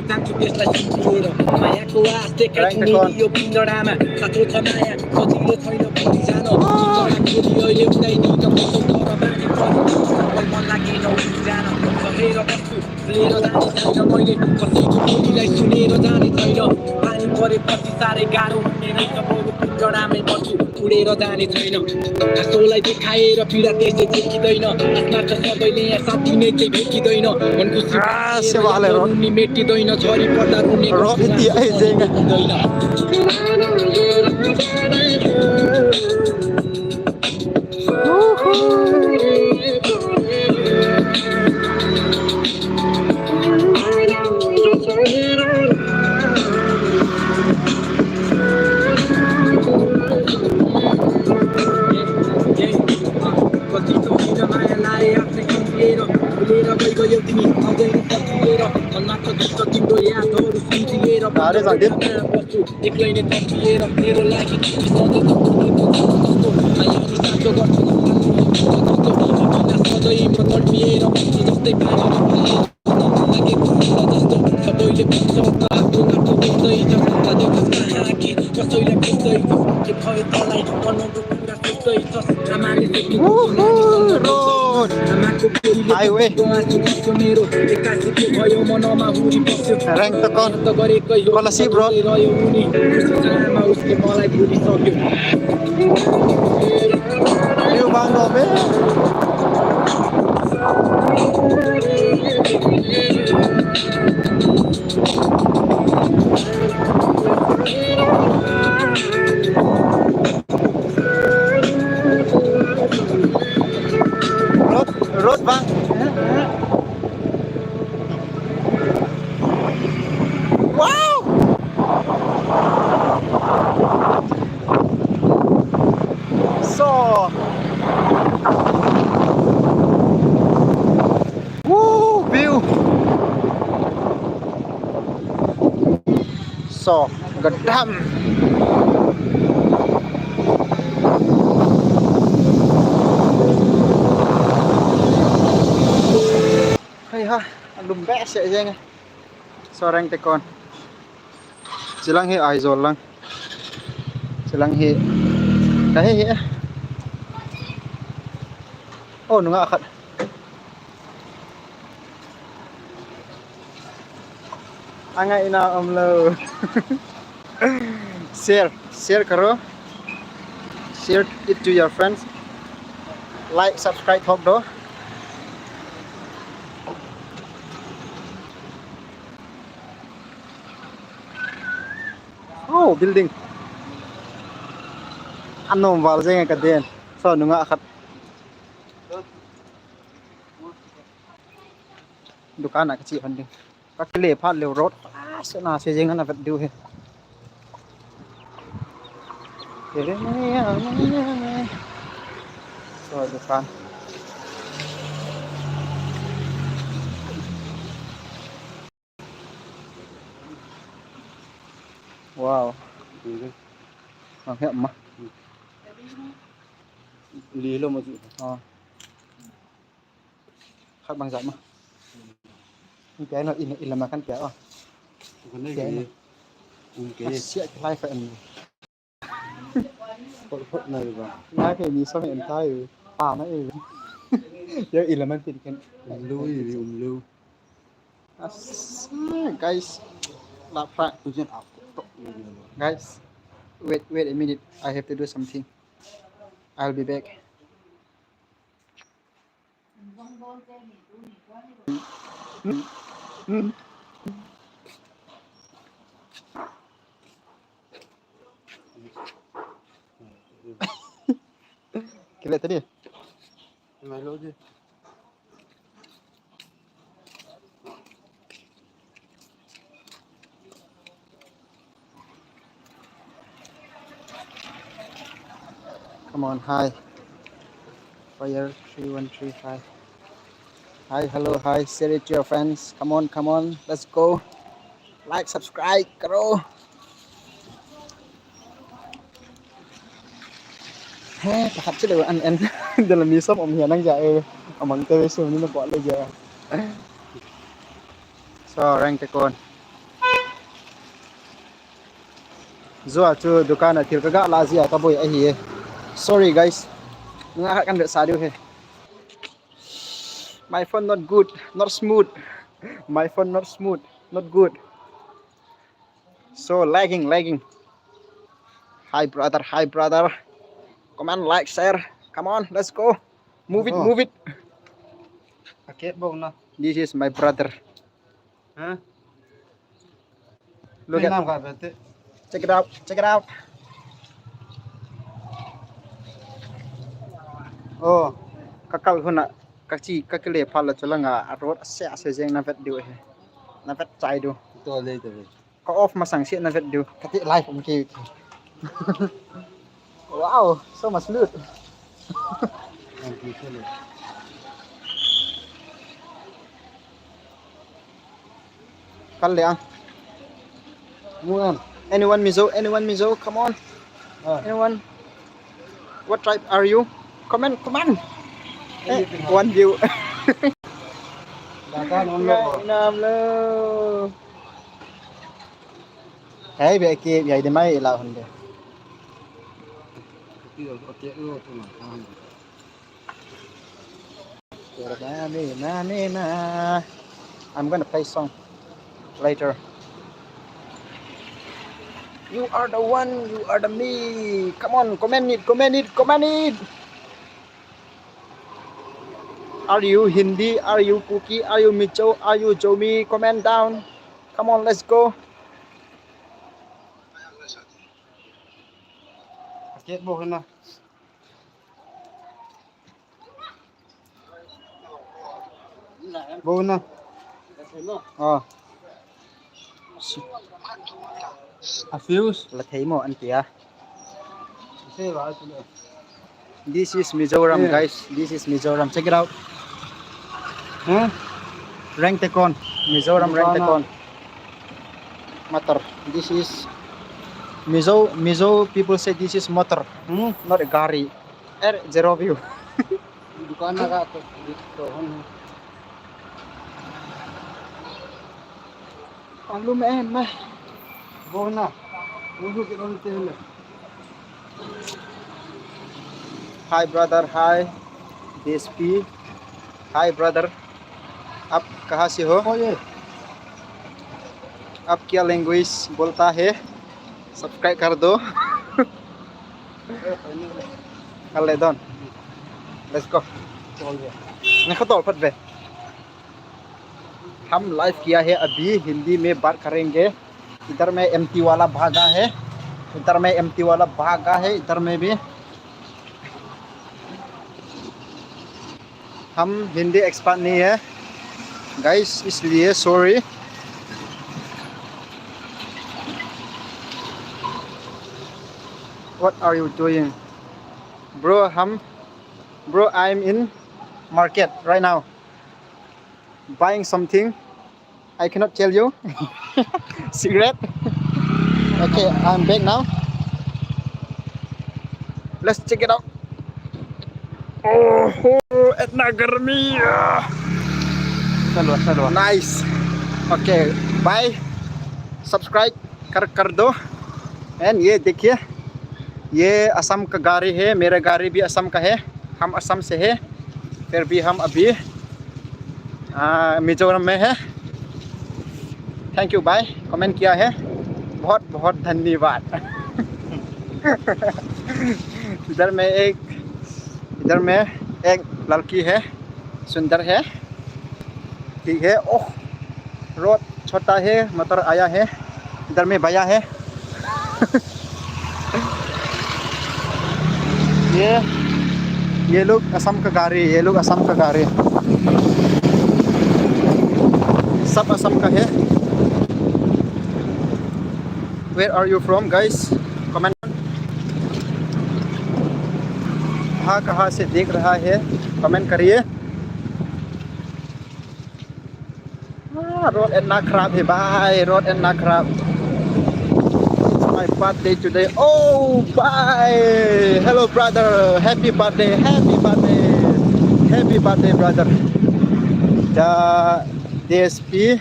जान्छु त्यसलाई सम्झिएर मायाको आश देखाइ यो पिंजडामा साथो छ माया सजिलो छैन भुलि जान पिंजडा खोली अहिले उडाइदिन कसो तर बानी परि मन लागेन उडी जान सहेर बस्छु लिएर जाने छैन मैले कसैको बोलीलाई सुनेर जाने छैन पानी परेपछि साह्रै गाह्रो हुने रहेछ बरु पिंजडामै बस्छु उडेर जाने छैन आँसोलाई देखाएर पीडा त्यसै देखिँदैन आत्मा त सबैले यहाँ साथ दिने चाहिँ भेटिँदैन मनको रुनी मेटिँदैन झरी पर्दा रुने देखिँदैन एक्लै नै तर्किएर मेरो लागि सधैँ म तडपिएर जस्तै पानी सबैले भन्छ आफ्नो लाटो देख्दैछ कसैले बुझ्दैछ के भयो तँलाई बनाउनु कुरा सोच्दैछ आमाले मेरो एक्कासी के भयो मनमा हुरी बस्यो गरेकै रह्यो उनी आमा उसले मलाई भुलिसक्यो Road bang. Wow. So. Woo, view. So, gedam. Ha lum bé sẽ dây ngay so răng tay con chỉ lăng hệ ai rồi lăng chỉ lăng hệ cái hệ ô nó ngã khẩn anh ấy nào ông lơ share karo share it to your friends like subscribe top đó. Oh, building. Ano vào dây ngay cả đèn. Sao nó ngã khát. Dukaan nak kecil handing. Kaki lepat leo road. Sana saya jangan dapat diu he. So dukaan. Wow. Hẹn mà. Lý luôn mà dụ. Khác bằng dạng mà. Cái nó in là mà căn kéo à. Cái này cái sẽ cái phải ăn. Phật này vào. Lai phải đi sau hiện tại à nó ừ. Giờ in là mình tin cái lưu. Guys. Lap front. Guys, wait a minute. I have to do something. I'll be back. Kira tadi? Mày lỗi chứ. Come on, hi. Fire 3135. Hi, hello, hi. Share it to your friends. Come on. Let's go. Like, subscribe, karo. He, thật chứ đều anh. Đây là mi shop ông nhà đang dạy. Ông bằng tê xuống nhưng nó bỏ lại giờ. So, rank cái con. Zua chu dukan atil ka ga lazia ka boy a hi. Sorry guys. Nga kan de sadu he. My phone not good, not smooth. My phone not smooth, not good. So lagging. Hi brother, hi brother. Come on, like, share. Come on, let's go. Move it. Akit bông na. This is my brother. Hả? Look Việt at, Nam cả về thế. check it out, check it out. Oh, kakal huna kachi kakile phala chalanga road se jeng na vet du he. Na vet chai du. Tôi lên từ. Ko off masang si na vet du. Kati live om ki. Wow, so much loot. Anh chị sẽ lên. Kal le ang. Mua ăn. Anyone Mizo, come on. Anyone? What tribe are you? Come on. One view. Đã có nó lộn. Nam lo. Hey, be ki yai de mai la hunde. Cái akit lu tu mah. Na. I'm gonna play song later. You are the one, you are the me. Come on, comment it. Are you Hindi? Are you Kuki? Are you Micho? Are you Jomi? Comment down. Come on, let's go. Akit bông na. Bông na. Oh, A fuse. là thấy mo anh tia. Sẽ vào tu. This is Mizoram, Yeah. guys. This is Mizoram. Check it out. Hả? Rengtekon. Mizoram Mizoram. Rengtekon. Motor. This is Mizo people say this is motor, not a gari. Zero view. Dukaan na ka to. Dito hon. Ang lumayan ma. Bông na. Ulo cái đó tên là. Hi brother, hi. DSP. Hi brother. आप कहाँ से हो? Ôi ơi. आप क्या language बोलता है? Subscribe कर दो. कर ले दोन. Let's go. Tôi về. नहीं खतौल फट बे. हम लाइव किया है अभी, हिंदी में बात करेंगे. इधर में एमटी वाला भागा है, इधर में एमटी वाला भागा है, इधर में भी. हम हिंदी एक्सपर्ट नहीं है गाइस, इसलिए sorry. What are you doing? Bro, I'm in market right now. Buying something. I cannot tell you. Cigarette. Okay, I'm back now. Let's check it out. Oh, इतना गर्मी. चलो. Nice. Okay, bye. Subscribe कर दो. And ये देखिए, ये असम का गाड़ी है, मेरा गाड़ी भी असम का है. हम असम से है, फिर भी हम अभी मिजोरम में है. Thank you, bye. कमेंट किया है, बहुत धन्यवाद. इधर में एक लड़की है, सुंदर है. ठीक है. ओह, रोड छोटा है, मोटर आया है. इधर में भैया है. ये लोग असम का गाड़ी, सब असम का है. Where are you from, guys? Comment. कहाँ से देख रहा है, कमेंट करिए. रोड इतना खराब है भाई, रोड इतना खराब. It's my birthday today. Oh, bye. Hello brother, happy birthday, brother. The DSP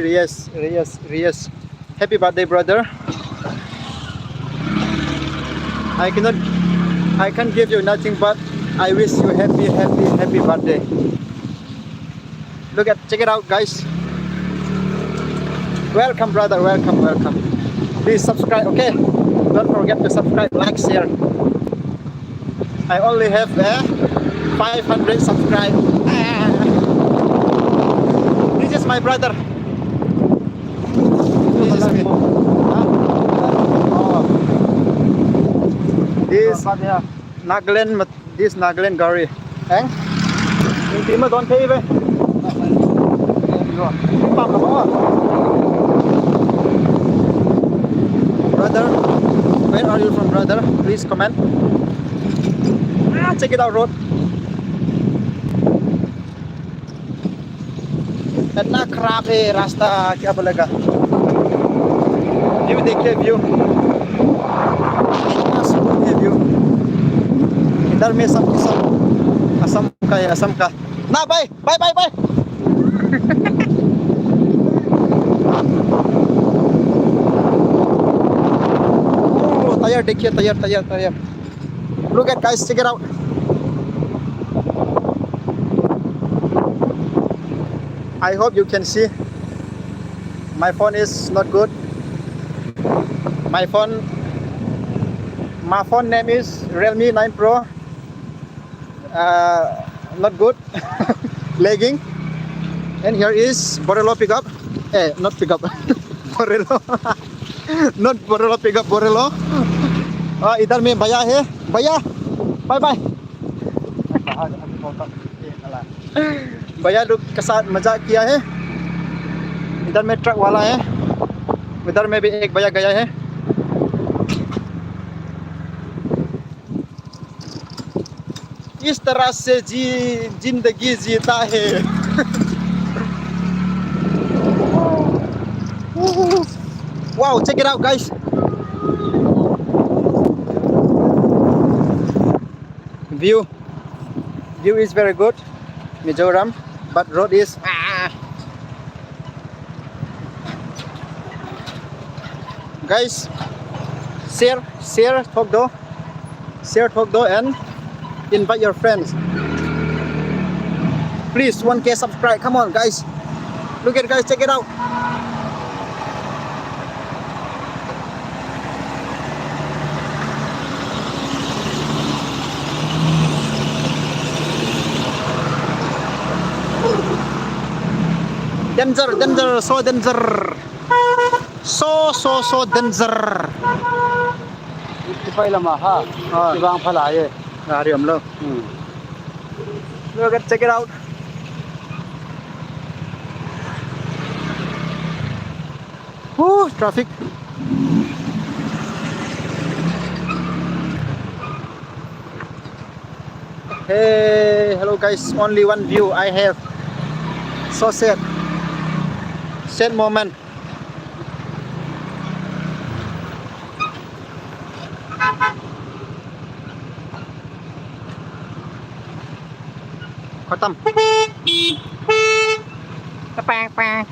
Reyes. Happy birthday, brother. I can't give you nothing, but I wish you happy birthday. Check it out, guys. Welcome, brother. Welcome. Please subscribe, okay? Don't forget to subscribe, like, share. I only have 500 subscribe. This is my brother. This is me. This Nagaland Gary. Anh, mình tìm mà đón thế về. Brother, where are you from, brother? Please comment. Check it out, road. इतना खराब है रास्ता, क्या बोलेगा? View देखिए, view कितना सुंदर है व्यू. इधर में सब असम का है, असम का. ना बाय. Tayar देखिए, tayar. Look at, guys, check it out. I hope you can see. My phone is not good. My phone name is Realme 9 Pro. Not good. Lagging. And here is Borello pickup. Not pickup. Borello. Not Borello pickup, Borello. इधर में भैया है. भैया, bye. भैया लोग के साथ मजाक किया है. इधर में ट्रक वाला है. इधर में भी एक भैया गया है. इस तरह से जिंदगी जीता है. Wow, check it out, guys. View is very good, Mizoram, but road is guys, share Thokdo and invite your friends. Please 1K subscribe. Come on, guys. Look at, guys, check it out. Danger, so danger. So danger. Ipay lama ha. Ibang palaye. Hari हम लोग. Look at, check it out. Traffic. Hey, hello guys. Only one view I have. So sad. Sad moment. Khatam. Pang.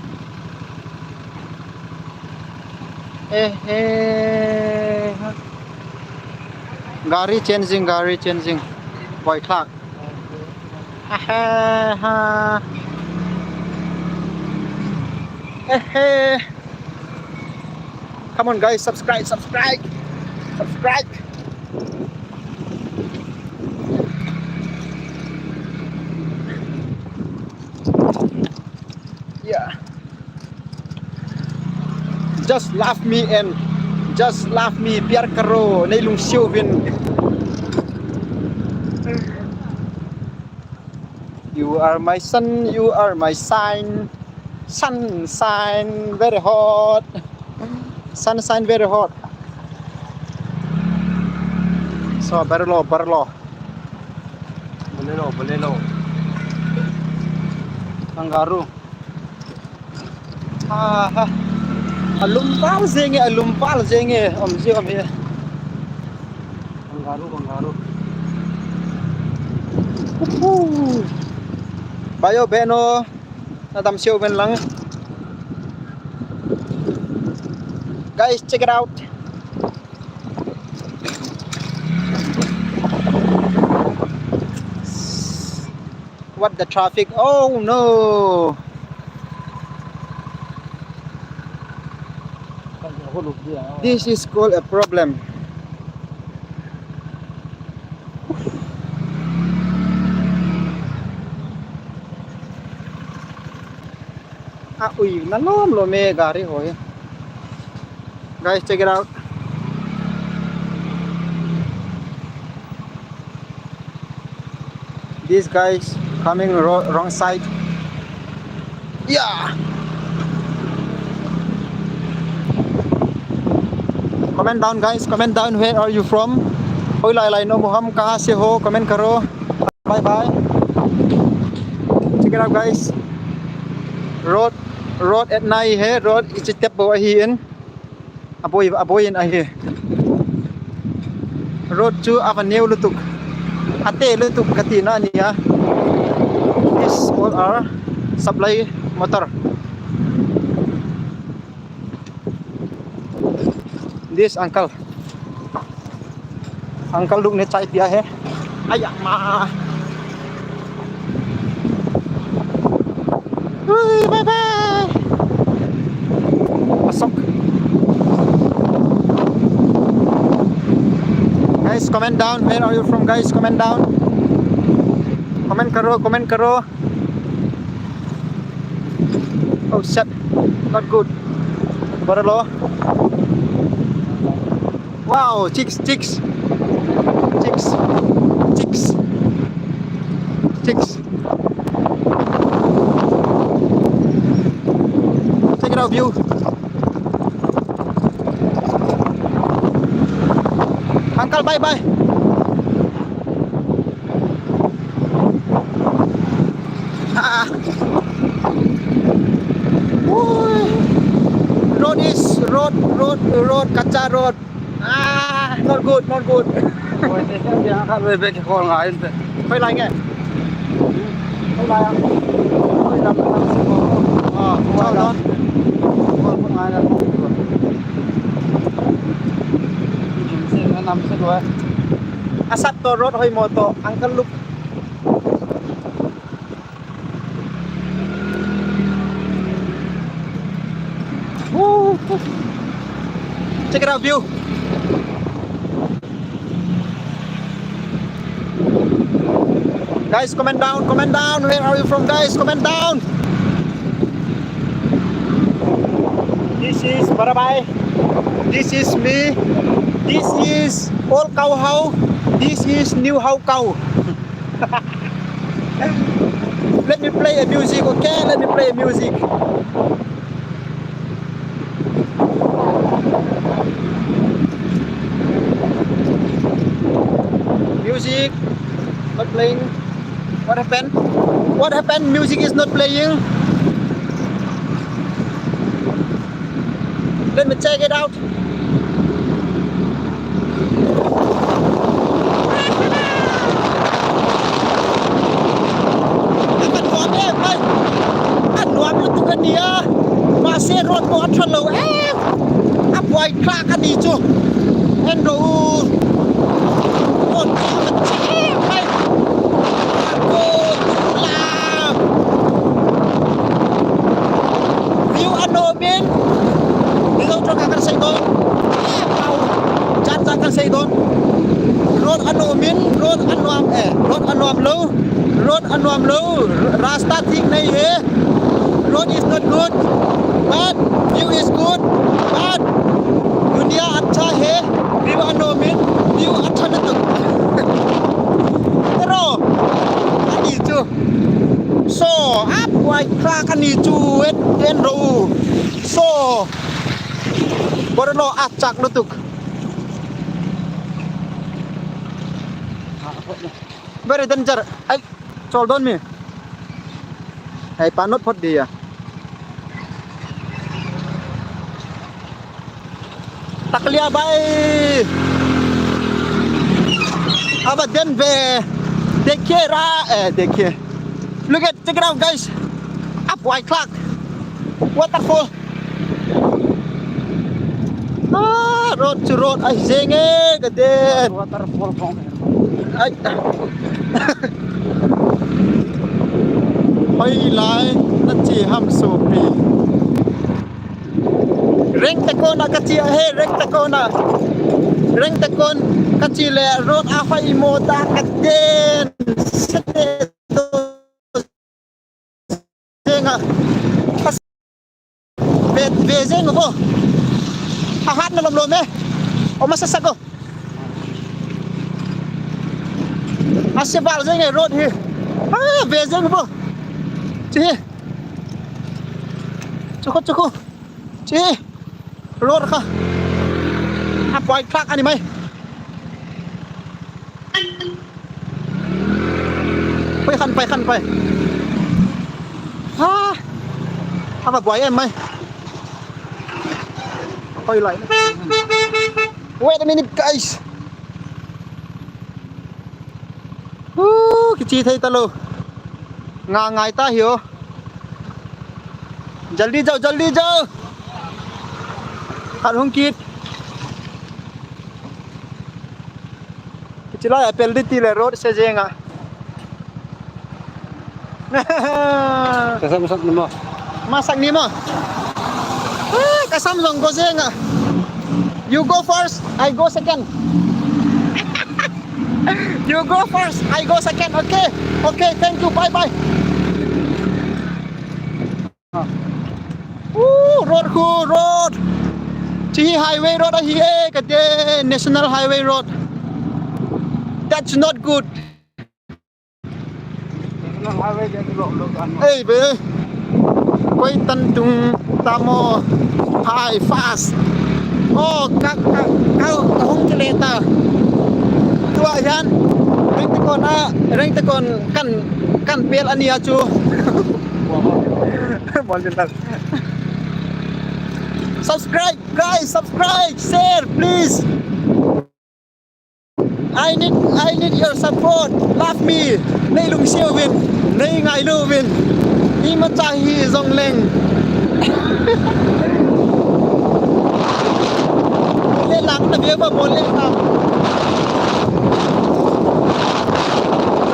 Gari changing. Boy clock. Come on, guys, subscribe. Yeah. Just love me biar karo nay lung siêu viên. You are my sun, you are my sign. Sunshine very hot. So Borello. Bolelo. Kangaroo. Alumpal zengi om here. Kangaroo. Bayo beno nadam siêu bên lăng. Guys, check it out. What the traffic? Oh no! This is called a problem. Ui, nalom lo me gari hoy. Guys, check it out. These guys coming wrong side. Yeah. Comment down guys, comment down where are you from? Hoi lại no Muham kaha se ho? Comment karo. Bye bye. Check it out guys. Road at night here. Road is a step over here in. Aboy in here. Road to Avenue Lutuk. Ate Lutuk katina niya. This all are supply motor. This uncle look ne chai pia hai. Aya ma. Bye bye. Asok. Guys, comment down. Where are you from, guys? Comment down. Comment karo. Oh shit, not good. Baralo. Wow, chicks. Check it out, view. Uncle, bye bye. Road, kacha road. Not good. Ôi, thế xem nhà khác về cái con ngái thế. Quay lại nghe. Không lại à? Ôi, làm xe có. Sao đó? Con ngái là không được. Xe nó nằm xe đuôi. Asap to road hoy moto. Uncle look. Check it out, view. Guys, comment down. Where are you from, guys? Comment down. This is Barabai. This is me. This is old cow how. This is new how cow. Let me play a music, okay? Let me play a music. Music not playing. What happened? Music is not playing. Let me check it out. Masih road buat terlalu apa iklan kan itu endo road kecil aku lam view anomin itu terus akan saya don mau jangan akan saya don road anomin road anuam low rasta thing nahi hai. Road is not good, but view is good, but dunia अच्छा है, view anomin, view अच्छा नहीं. Pero, ani itu, so apa iklan itu, endo, so, baru lo acak nutuk. Very danger. Ay, hold on me. Hey, panot pot dia. Takliya bhai. अब दिन पे देखिए look at check it out guys. Up white clock waterfall. Road to road ay zinge gede Waterfall kong. ay hoi lai na chi ham so pi reng te ko na ka chi he reng te ko na reng te kon ka chi le road a hoi mo ta ka den sete to jenga ve jenga bo hat na lom me o masasago asebal jenga road hi ve jenga bo chi cukup chi road kaปล่อยคลักอันนี้ไหมไปคันไปฮ่าถ้าแบบปล่อยเอ็มไหมปล่อยไหล wait a minute guys cái chi thấy ta lô ngài ta hiểu जल्दी जाओ hạt hung kít chỉ là apple đi tì là road xe dê ngà masak ni mo kasam long go dê ngà you go first I go second you go first I go second okay thank you bye road cool road chi highway road hi ka de national highway road that's not good national highway dia tu lok kan be koi tan tung tamo high fast ka hong keleta tua yan reng te kon kan pel ania chu bon jelas subscribe guys share please I need your support love me nei lung siêu vin nei ngai lu vin ni ma cha hi zong leng le lang na bia ba mon le ta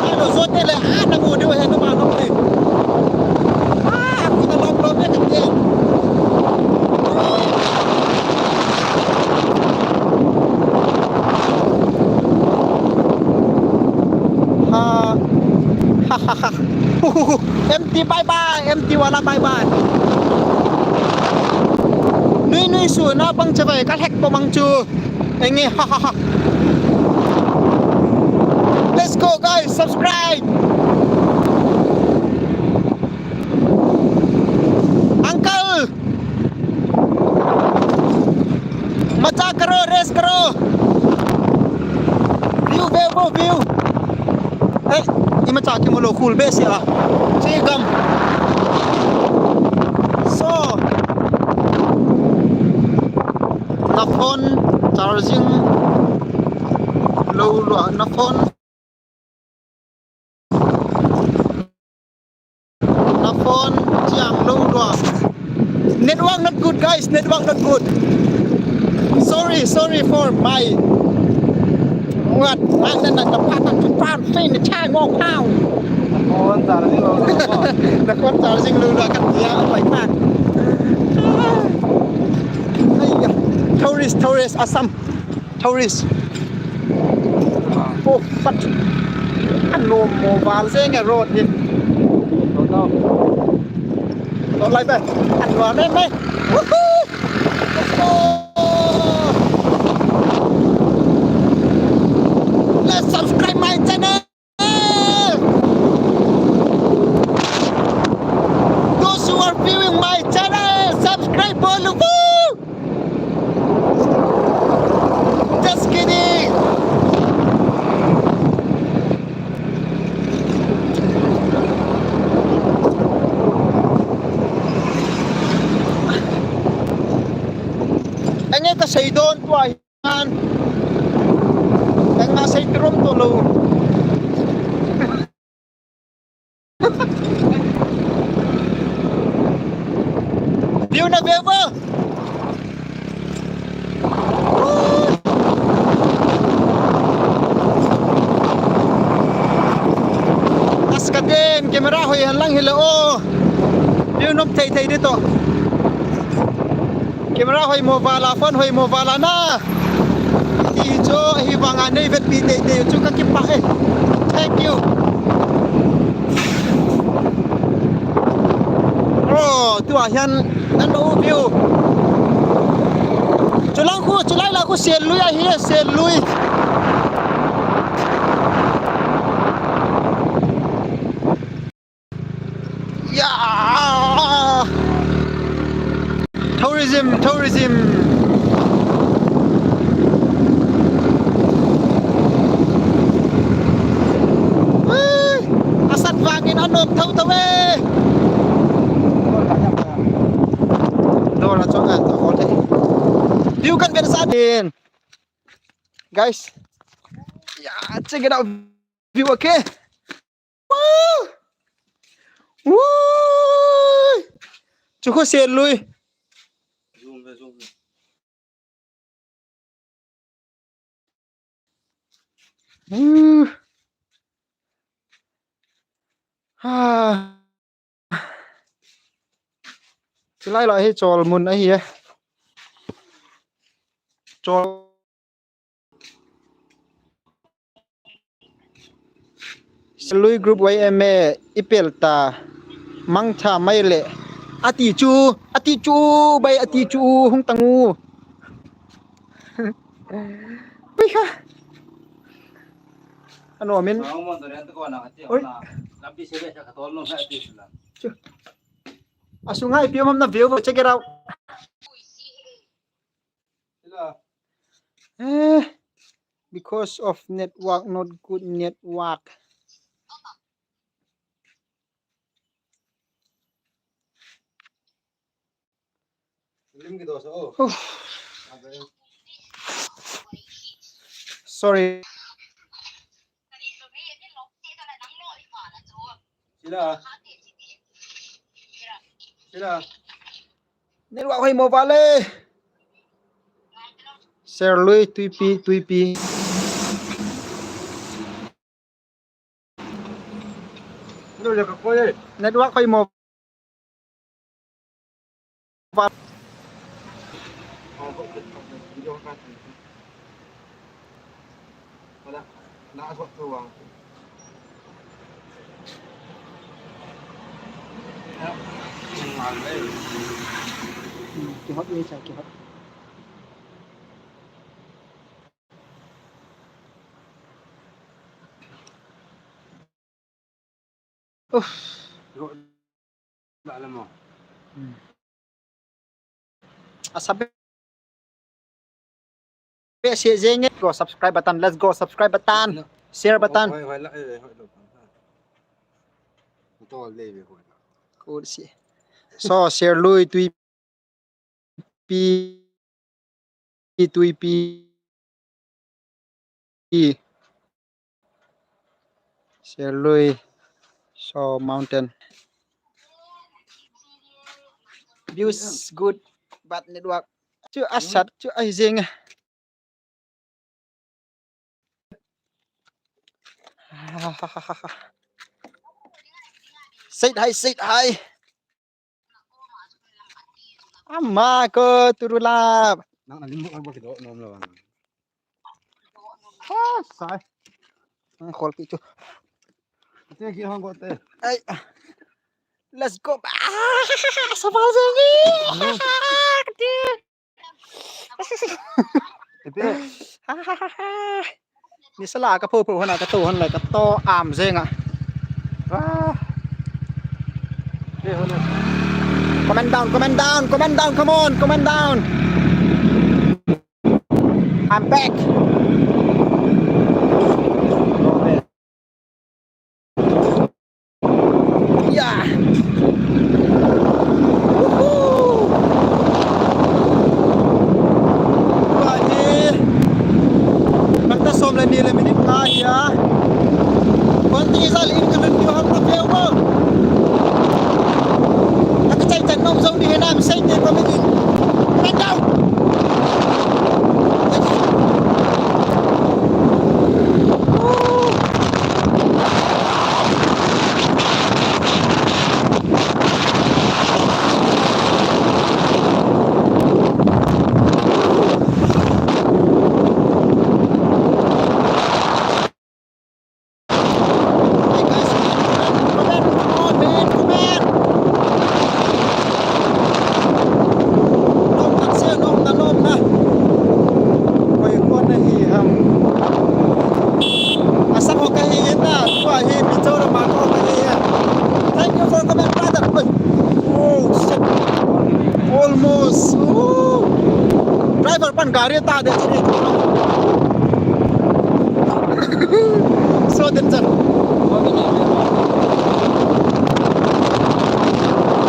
ai lo zot le na ngu de he no ma no ni ku ta lom me ka te empty empty wala bye nui su na bang chabai ka hek po mang chu engi let's go guys subscribe uncle macha karo race karo view ima cha ki mo lo cool be sia chi gam so na phone charging low na phone chiang low network not good guys network not good sorry for my ngặt anh nên là tập phát tập phát phim để trai ngon phao con trả là lo là con trả dinh lưu là cắt tía phải phạt tourist Assam tourist phát ăn lồm mồ vàng dễ nghe road đi rồi lại về ăn vào lên đây let's subscribe my channel. Those who are viewing my channel, subscribe all. Just kidding. Anh ấy có xây đôn tuổi anh. Yang nasa itrom tulo. View na view mo. Askat again camera hoi han lang hilo o view nop thei đi to camera hoi mobile phone hoi mobile na ti cho hi wanga nei vet pi te chu ka ki pa e thank you oh tu hian nan no view chulang khu chulai la khu sel lui a hi sel lui yeah tourism asat vangin anom thau thau e Dora cho ngan to có thể view kan ben sa din guys yeah check it out view okay woo woo chú có xe lui zoom về chú lại lại trò môn ấy hả trò lui group way em ipelta mang tha mai le ati chu bay ati chu hung tangu ui ha ano min mau mon to rent ko na ati oi na labi sebe sa katol no sa ati sila asungai piom ham na view check it out sila because of network not good network lim gitu so sorry network hay mobile share lui tui đâu được coi đây network hay mobile đã gọi tôi kỳ hot đi chạy kỳ hot gọi lại là một sabi share jeng go subscribe button let's go subscribe button share button hỏi lại để hỏi được to lên về hỏi cool si so share lui tui pi share lui so mountain views good but network chưa asat chưa ai jeng sit hai amma ko turulab nang nalim mo ba kito nom lawan sai khol pi chu ate ki hang gote ai let's go safal jengi ate ni sala ka pho hana ka to han lai ka to am jenga comment down come on comment down I'm back yeah som lên đi là mình đi ngay ya con tí ra lên cái đường hầm nó phèo không cái chạy chân nông sông đi thế nào mình xanh thì con mình đi đánh đâu gari ta de chini so den chan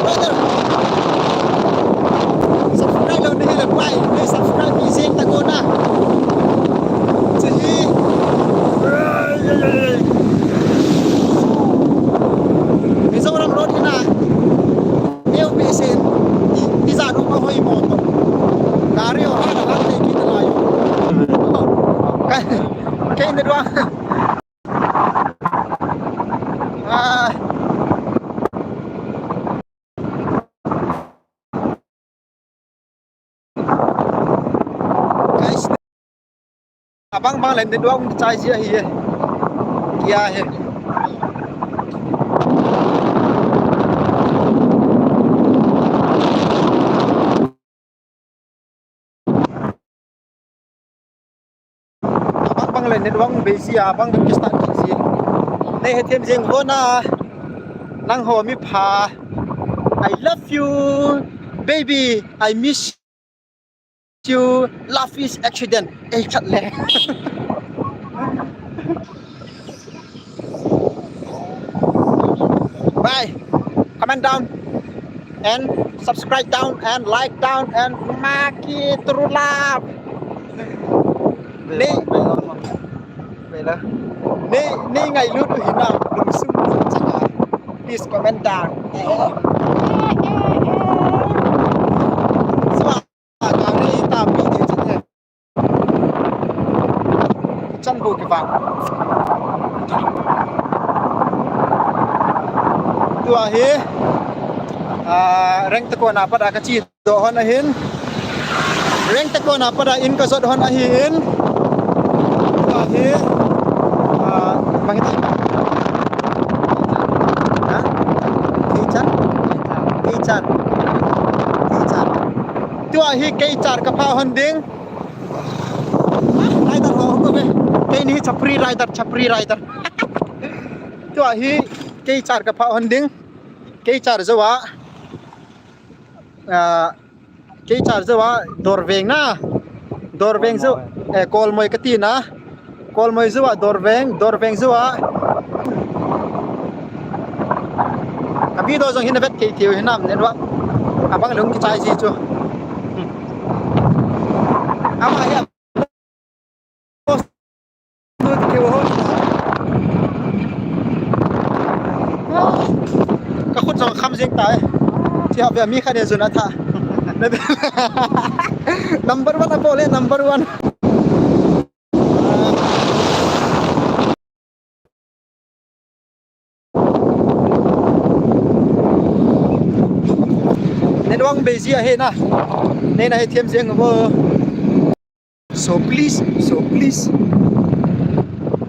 brother subscribe lo ni le pai ni subscribe pi sing ta ko na chini ni so ram road na eu pi sin di za no ma hoi mo to gari o ha da te ki ta la yo cái này doang guys abang bang lain doang cai sia hi kia he abang lain doang besi abang ke start si nei he thêm riêng vô na nang ho mi pha I love you baby I miss you love is accident chat le bye comment down and subscribe down and like down and maki terulap ni vậy là ni ngày lướt thì nào đừng xung chắc là please comment down cả đây ta bị thế chứ này chân bùi cái vàng tua hi rank teko na pada kecil do hon ahin rank teko na pada in kasot hon ahin tua hi Mangita. Hah? Keichar? Keichar. Keichar. Tua hi keichar ka pha hon ding. Rider ho ko be. Kei ni chapri rider. Tua hi keichar ka pha hon ding. Keichar zawa. Keichar zawa dorveng na. Dorveng zo kol moi kati na. Kol moi zuwa dorveng zuwa abi do jong hin vet ke thiu hinam ne wa abang lung ki chai ji chu ama ya post tu ke ho ka khut jong kham jing tai chi ha mi kha de zuna tha number 1 apole number 1 doang bezi ahe na nei na he thiam jeng bo so please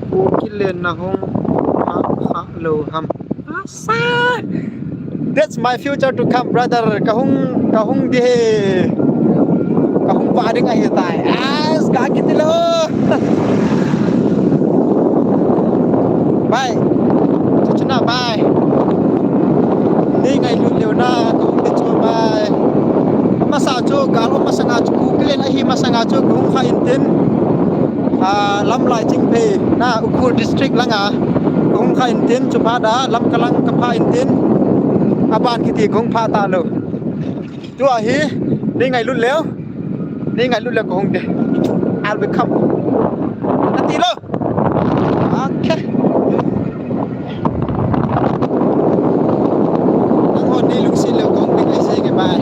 ko kilen na hong ha lo ham asa that's my future to come brother kahung di he kahung pa ding ahe tai as ka kitilo bye chuna bye nei ngai lu leo na bye masa chu galo masanga chu klen ahi masanga chu gung kha intin lam lai ching phe na ukur district langa gung kha intin chu pa da lam kalang ka pha intin aban kiti gung pha ta lo tu a hi ni ngai lut leo ko hung de I'll become ati lo okay nang ni lung sin leo kong dik ai sai ke bye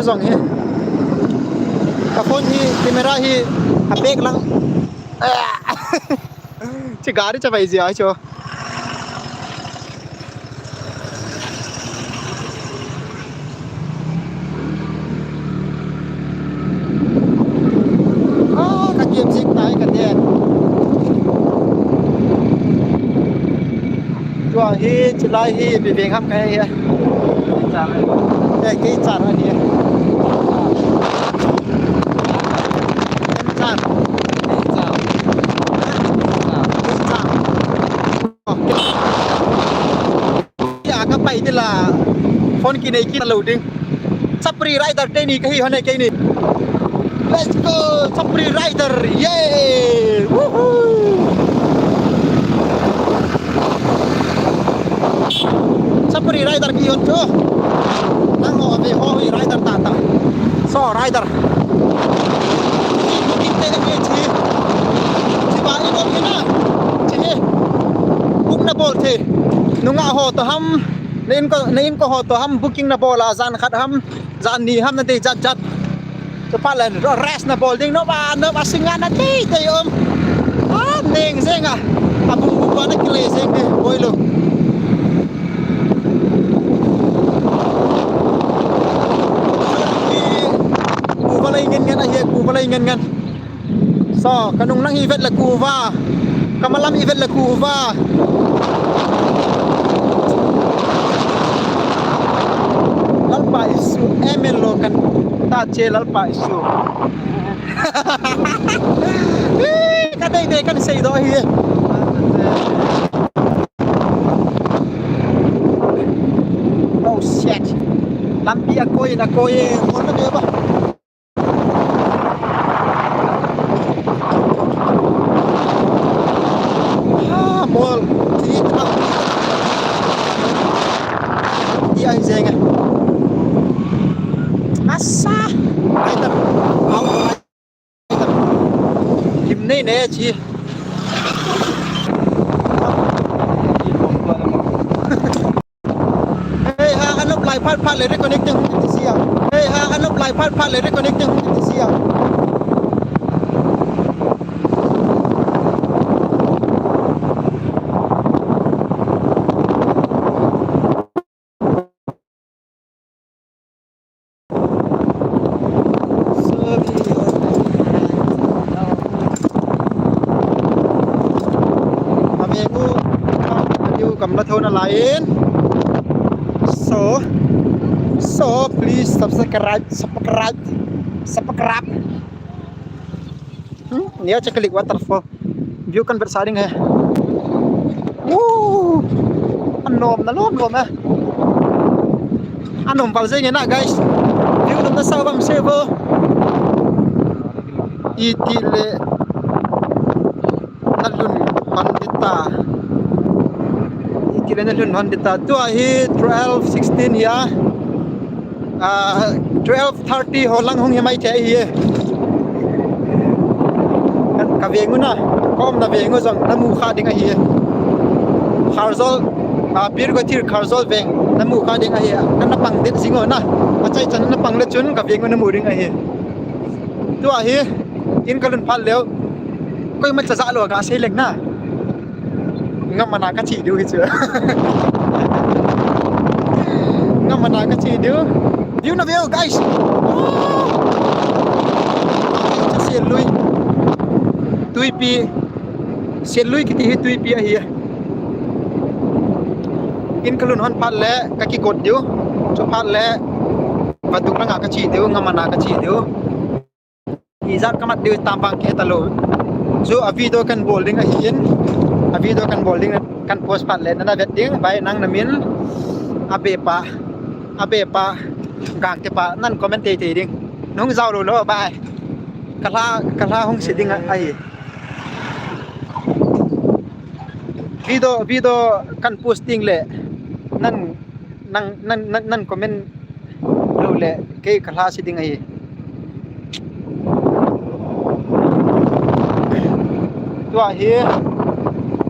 dòng hi cả phone hi camera hi apek lang chỉ gari cho vậy gì ấy cho các kiếm xích tay cả đèn tua hi chilai hi bị beng ham cái hi cái chả là gì chả cái bay thì là phone kia này kia là loading Sapri Rider đây này cái hi này cái này let's go Sapri Rider yeah woohoo Sapri Rider kia cho đang ngồi về ho Rider ta ta so Rider mungkin kayak ni si bayi kau ni na si book na bol the nunga ho to ham nein ko ho to ham booking na bol azan khat ham zan ni ham nanti jat jat cepat lah rest na bol ding no ba singan nanti te om ning senga abu buat nak kile seng ni boy lo ku balai ngan so kanung nang event la kuva kamalam event la kuva lalpa isu emelo kan ta che lalpa isu kadai de kan sei do hi oh shit lampi akoi na koye mon na be ba mol thì thằng đi anh deng asa Rider áo Rider kim này nè chị hey ha anh lúc lại phát lại reconnecting thì xia hey ha anh lúc lại phát lại reconnecting thì xia cầm lá thôn là lain so please subscribe nếu cho klik waterfall view kan bersaring ya anom na lom anom palsenya na guys view nam na sawam server itile nalun pandita kira nalun pandita tu ahi 12:16 ya 12:30 holang hong himai chai hi kan kavengu na kom na vengu jong namu kha ding hi kharzol bir go tir kharzol veng namu kha ding hi kan na pang dit singo na achai chan na pang le chun kavengu namu ding hi tu ahi in kalun phal leo koi ma cha za lo ga sei lek na ngam mana ka chi du hi chưa ngam mana ka chi du view na view guys xiên lui tui pi xiên lui cái hi tui pi hi in kalun hon phal le ka ki kot du cho phal le và tuk na ka chi du ngam mana ka chi du izat kamat du tampang ke talo so a video kan bolding a hian a video kan bolding kan post pat le na vet ding bai nang na min abe pa gang te pa nan commentate ding nong zau lo lo bai kala hong sitting ai video kan posting le nan comment lo le ke kala sitting ai tua hi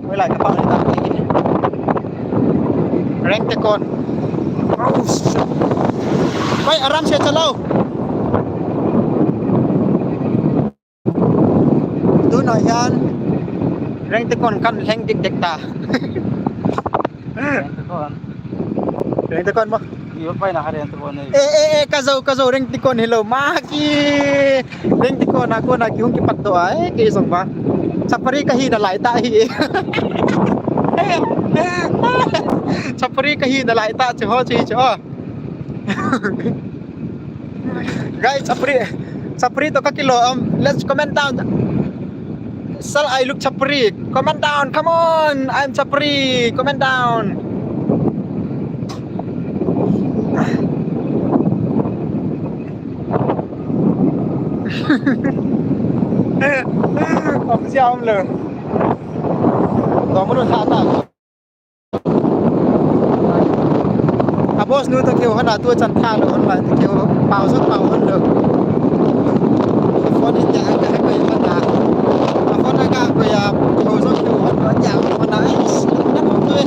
với lại các bạn đang đi rank te con quay aram se chalo tu nói yan rank te con kan heng dik dik ta rank te con mo iyo pa na kare to bonay kazo rank te con hello maki rank te con ako na kyung ki patto ai ke song ba Sapari kahi na lại tại chapri ka hi na lai ta che ho chi cho guys chapri to ka kilo let's comment down sal I look chapri comment down come on I'm chapri comment down ông xem ông lừa đó mới được thả ta à boss nuôi tao kêu hắn là tôi chăn tha được hắn lại kêu bao rất bao hơn được con đi trả cái quầy hắn là con ai cả quầy cầu rất kêu hắn ở nhà hắn là nó không thôi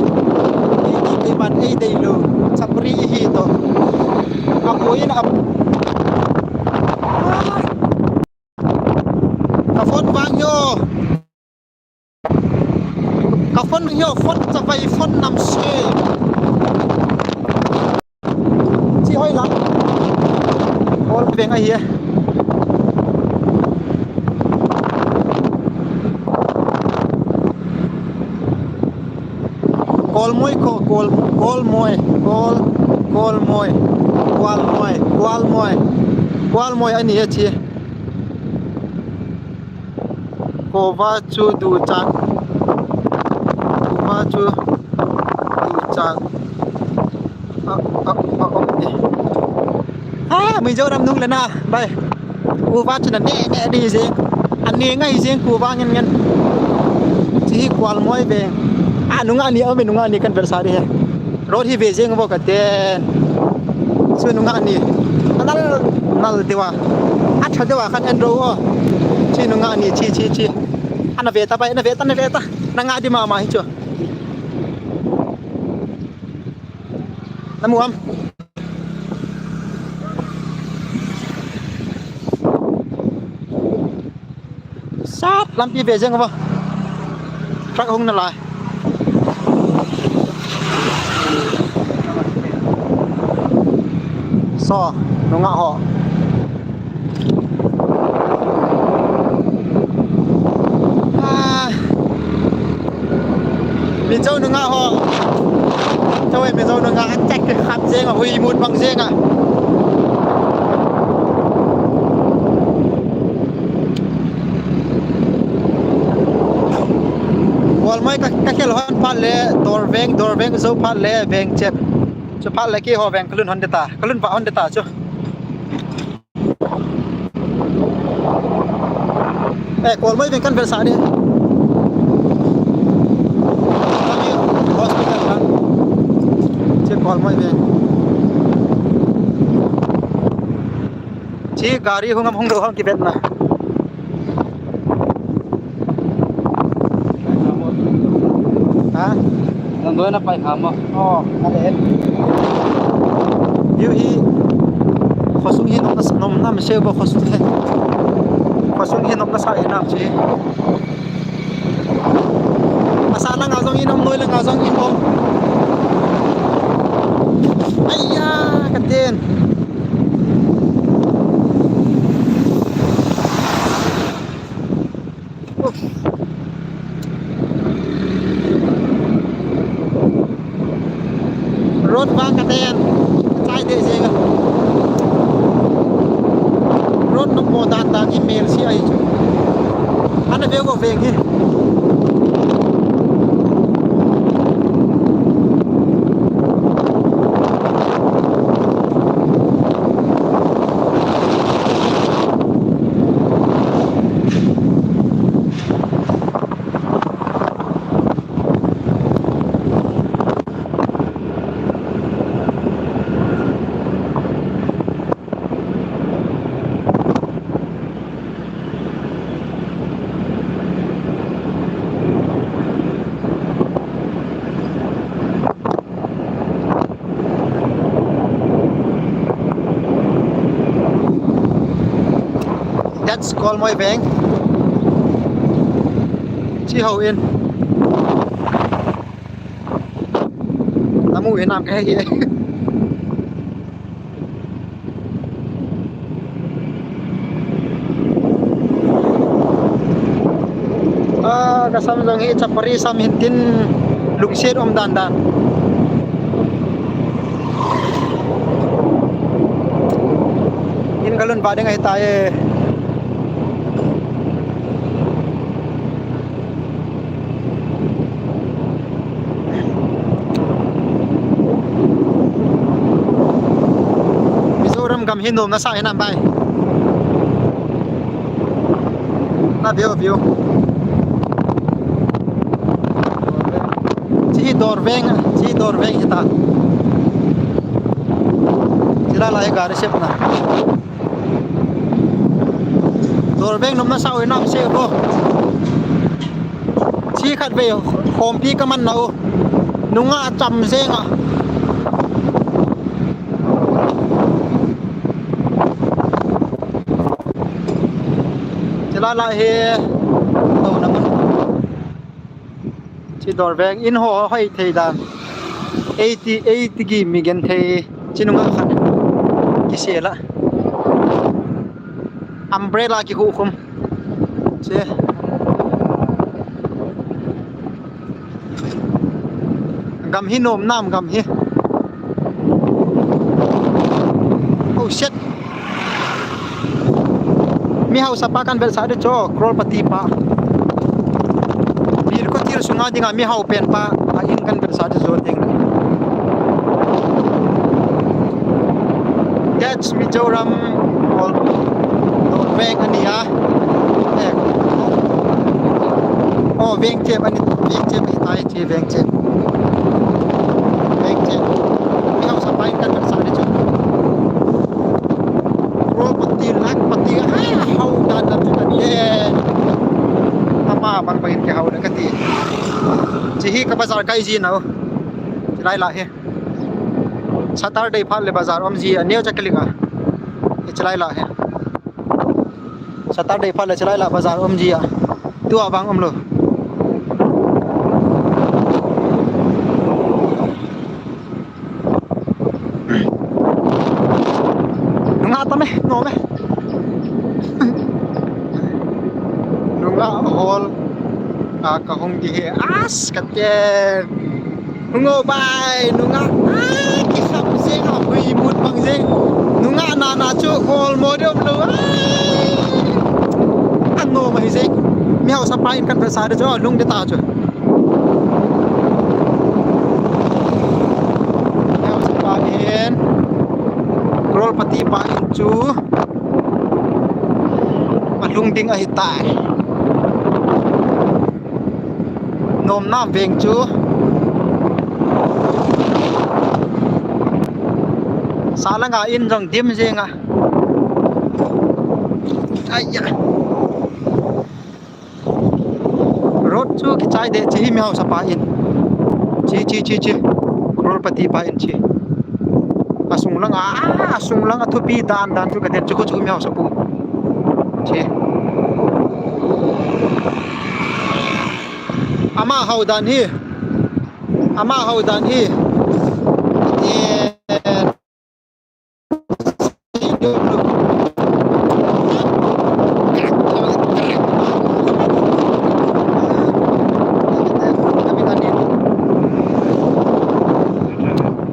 đi cái bàn ấy đầy lừa sắp đi hi to à cuối là cà phôn vang vô cà phôn vô phônจะไปphôn nằm xe chị hơi lắm ôi về ngay here call môi anh ấy chị cô va chu du chang mình dâu đâm nung lên à đây cô va chu là nè đi gì anh nghe ngay riêng cô va nhân chỉ qual môi về nung anh ở mình nung anh cần phải sao đi rồi thì về riêng vô cả tiền xưa nung anh nal dewa thật dewa kan endro chi nung anh chi ana veta pa na veta na nga di mama hicho namuam sát lampi về riêng không truck hung nó lại so nó ngạ họ mình dâu nó ngạ họ thôi mình dâu nó ngạ chạch cái khát riêng à huy một bằng riêng à wal mai ka khel hon pal le dor veng zo pal le veng chep cho pal le ki ho veng kalun hon deta kalun va hon deta cho wal mai veng kan versa đi hospital kan che wal mai veng chi gari hungam hung do hon ki vet na Lần đôi nó phải khám mà. Anh em. Yêu hi. Khó sung hi nông nam sale có khó sung hi. Khó sung hi nông sa nam chi. Asa na ngazong hi nông nuôi là ngazong hi bom. Ayya, katin. Rốt vang cả tên trái để gì cơ rốt nó mô đàn đàn email xí ấy chứ anh ấy có về kia That's call my bank. Chi hậu yên. Namu yên làm cái gì? Kasam jong hi chapari sam hintin lungset om dan dan. galon ba dengan taye. Mizoram gam hinom na sa hinam bay. Na view. Chỉ Dorveng hita. Sila lai gar sep na. Dorveng nom na sa oi nam se bo. Chỉ khat ve hom pi ka man nau. Nunga cham senga. Sila lai he tau na man. Chỉ Dorveng in ho hai thei da 80 gi mi gen thei chinunga khan ki sela umbrella ki khu khum che gam hi nom nam gam hi oh shit mi hau sapa kan bel sa de cho krol pati pa bir ko tir sunga dinga mi hau pen pa a in kan bel sa de zon ding that's Mizoram or Dorveng ania oh Veng Chep ani Veng Chep tai chi Veng Chep mi hau sapai kan bel sa de cho property lak pati hau dan lam chu kan ye ama bang bain ke hau da kati chi hi ka bazar kai ji nau lai la he Saturday phal le bazar om ji aneu chaklinga chalai la he Saturday phal le chalai la bazar om ji a tu abang om lo nunga ta me no me nunga hol a ka hong di he as ka te nunga bai nunga ki sam se nga hui mut bang je nunga na chu hol model lo an no mai je mi hau sa pa in kan sa de cho lung de ta chu mi hau sa pa in rol pati pa in chu malung ding a hitai nom nam veng chu salanga in rong dim jenga ayya road chu ki chai de chi mi hau sa pa in chi rol pati pa in chi asung lang a thupi dan chu ka den chu ko chu mi hau sa pu chi ama hau dan hi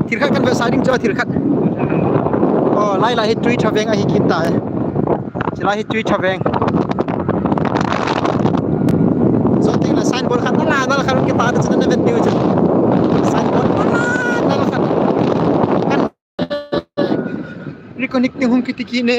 thirkhat kan versaring cho thirkhat oh lai hi tui chaveng a hi kita chila hi tui chaveng so ting la sign board khat na khan kita da chana vet diu cha sign board na khan kan reconnecting hum kitiki ne